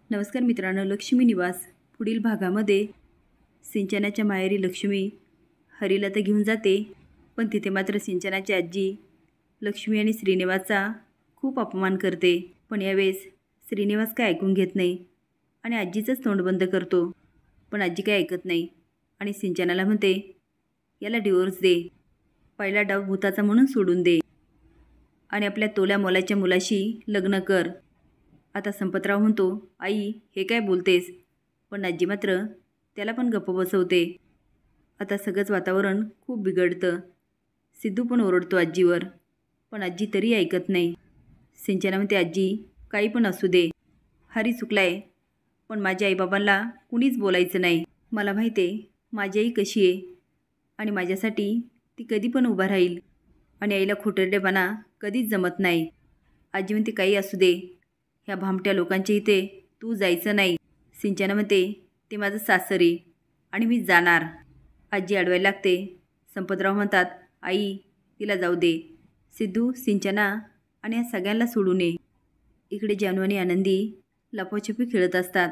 नमस्कार मित्रांनो, लक्ष्मी निवास पुढील भागामध्ये सिंचनाच्या माहेरी लक्ष्मी हरीला तर घेऊन जाते, पण तिथे मात्र सिंचनाची आजी लक्ष्मी आणि श्रीनिवासचा खूप अपमान करते. पण यावेळेस श्रीनिवास काय ऐकून घेत नाही आणि आजीचंच तोंड बंद करतो. पण आजी काय ऐकत नाही आणि सिंचनाला म्हणते, याला डिवोर्स दे, पहिला डाव भूताचा म्हणून सोडून दे आणि आपल्या तोल्या मोलाच्या मुलाशी लग्न कर. आता संपतराव म्हणतो, आई हे काय बोलतेस? पण आजी मात्र त्याला पण गप्प बसवते. आता सगळंच वातावरण खूप बिघडतं. सिद्धू पण ओरडतो आजीवर, पण आजी तरी ऐकत नाही. सिंचना म्हणते, आजी काही पण असू दे, हरी चुकलाय, पण माझ्या आईबाबांना कुणीच बोलायचं नाही. मला माहिती आहे माझी आई कशी आहे आणि माझ्यासाठी ती कधी पण उभा राहील आणि आईला खोटरडेपणा कधीच जमत नाही. आजी म्हणते, काही असू दे, ह्या भामट्या लोकांच्या इथे तू जायचं नाही. सिंचना म्हणते, ते माझं सासर आहे आणि मी जाणार. आजी अडवायला लागते. संपतराव म्हणतात, आई तिला जाऊ दे. सिद्धू, सिंचना आणि या सगळ्यांना सोडून ये. इकडे जानू आणि आनंदी लपाछपी खेळत असतात.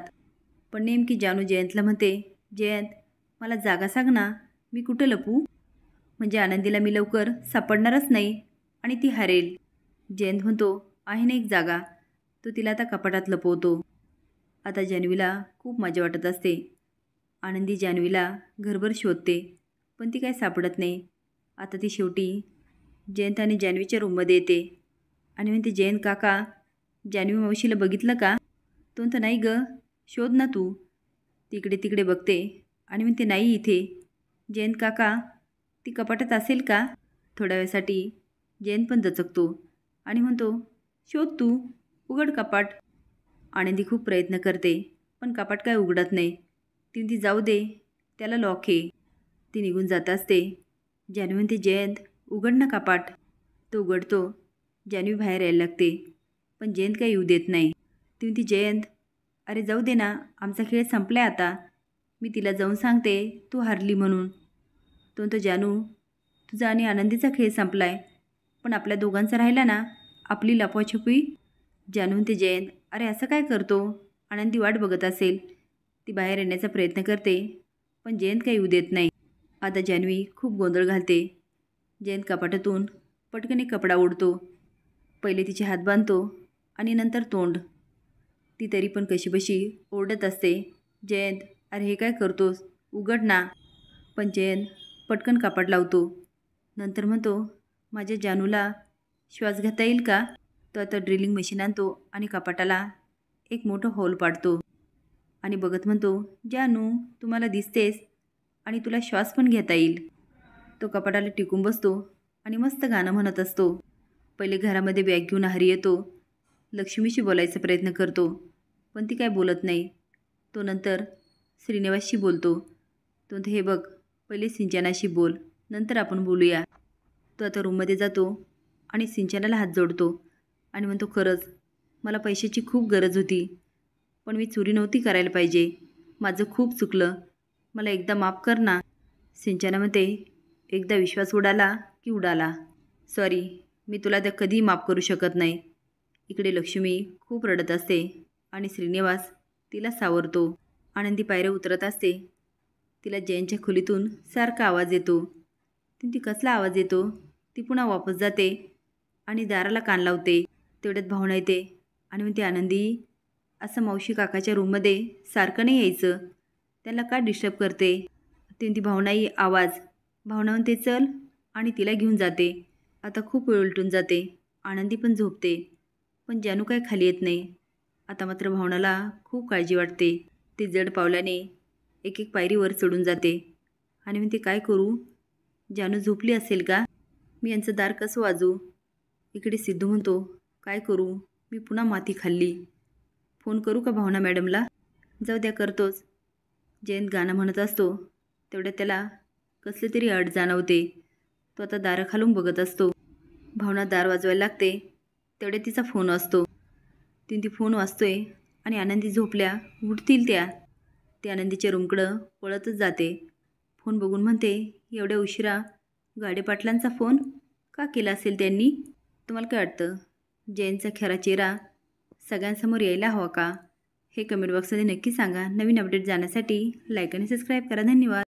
पण नेमकी जानू जयंतला म्हणते, जयंत मला जागा सांग ना, मी कुठं लपू? म्हणजे आनंदीला मी लवकर सापडणारच नाही आणि ती हरेल. जयंत म्हणतो, आहे ना एक जागा. तो तिला आता कपाटात लपवतो. आता जान्हवीला खूप मजा वाटत असते. आनंदी जान्हवीला घरभर शोधते, पण ती काय सापडत नाही. आता ती शेवटी जयंत आणि जान्हवीच्या रूममध्ये येते आणि म्हणते, जयंत काका, जान्हवी मावशीला बघितलं का? तो म्हणतो, नाही ग, शोध ना तू. तिकडे तिकडे बघते आणि म्हणते, नाही इथे. जयंत काका, ती कपाटात असेल का? थोड्या वेळासाठी जयंत पण दचकतो आणि म्हणतो, शोध तू, उघड कपाट. आनंदी खूप प्रयत्न करते, पण कपाट काय उघडत नाही. ती जाऊ दे, त्याला लॉक आहे. ती निघून जात असते. जान्हवी म्हणते, जयंत उघड ना कपाट. तो उघडतो. जान्हवी बाहेर यायला लागते, पण जयंत काही येऊ देत नाही. ती म्हणते, जयंत अरे जाऊ दे ना, आमचा खेळ संपलाय आता. मी तिला जाऊन सांगते तू हारली म्हणून. तो म्हणतो, जानू तुझा आणि आनंदीचा खेळ संपलाय, पण आपल्या दोघांचा राहिला ना, आपली लपवाछपी. जानू म्हणते, जयंत अरे असं काय करतो? आनंदी वाट बघत असेल. ती बाहेर येण्याचा प्रयत्न करते, पण जयंत काही येऊ देत नाही. आता जान्हवी खूप गोंधळ घालते. जयंत कपाटातून पटकन एक कपडा ओढतो. पहिले तिचे हात बांधतो आणि नंतर तोंड. ती तरी पण कशीबशी ओरडत असते, जयंत अरे हे काय करतोस? उघड ना. पण जयंत पटकन कपाट लावतो. नंतर म्हणतो, माझ्या जानूला श्वास घेता येईल का? तो आता ड्रिलिंग मशीन आणतो आणि कपाटाला एक मोठं होल पाडतो आणि बघत म्हणतो, जानू तू मला दिसतेस आणि तुला श्वास पण घेता येईल. तो कपाटाला टिकून बसतो आणि मस्त गाणं म्हणत असतो. पहिले घरामध्ये बॅग घेऊन हरी येतो. लक्ष्मीशी बोलायचा प्रयत्न करतो, पण ती काय बोलत नाही. तो नंतर श्रीनिवासशी बोलतो. तो हे बघ, पहिले सिंचनाशी बोल, नंतर आपण बोलूया. तो आता रूममध्ये जातो आणि सिंचनाला हात जोडतो आणि म्हणतो, खरंच मला पैशाची खूप गरज होती, पण मी चोरी नव्हती करायला पाहिजे. माझं खूप चुकलं, मला एकदा माफ कर ना. सिंचना म्हणते, एकदा विश्वास उडाला की उडाला. सॉरी, मी तुला त्या कधी माफ करू शकत नाही. इकडे लक्ष्मी खूप रडत असते आणि श्रीनिवास तिला सावरतो. आनंदी पायऱ्या उतरत असते. तिला जयंतच्या खोलीतून सारखा आवाज येतो. ती कसला आवाज येतो? ती पुन्हा वापस जाते आणि दाराला कान लावते. तेवढ्यात भावना येते आणि म्हणते, आनंदी असं मावशी काकाच्या रूममध्ये सारखं नाही यायचं, त्यांना का डिस्टर्ब करते? ती भावना ही आवाज. भावना म्हणते, चल, आणि तिला घेऊन जाते. आता खूप वेळ उलटून जाते. आनंदी पण झोपते, पण जानू काय खाली येत नाही. आता मात्र भावनाला खूप काळजी वाटते. ती जड पावल्याने एक एक पायरी वर चढून जाते आणि म्हणते, काय करू? जानू झोपली असेल का? मी यांचं दार कसं वाजू? इकडे सिद्धू म्हणतो, काय करू? मी पुन्हा माती खाल्ली. फोन करू का भावना मॅडमला? जाऊ द्या, करतोच. जयंत गाणं म्हणत असतो. तेवढ्यात त्याला कसले तरी अड जाणवते. तो आता दाराखालून बघत असतो. भावना दार वाजवायला लागते. तेवढ्यात तिचा फोन असतो. ती फोन वाजतोय आणि आनंदी झोपल्या उठतील त्या. ती आनंदीच्या रूमकडं पळतच जाते. फोन बघून म्हणते, एवढ्या उशिरा गाडे पाटलांचा फोन का केला असेल त्यांनी? तुम्हाला काय वाटतं? जयंतचा खरा चेहरा सगळ्यांसमोर यायला हवा का? हे कमेंट बॉक्समध्ये नक्की सांगा. नवीन अपडेट जाण्यासाठी लाईक आणि सबस्क्राईब करा. धन्यवाद.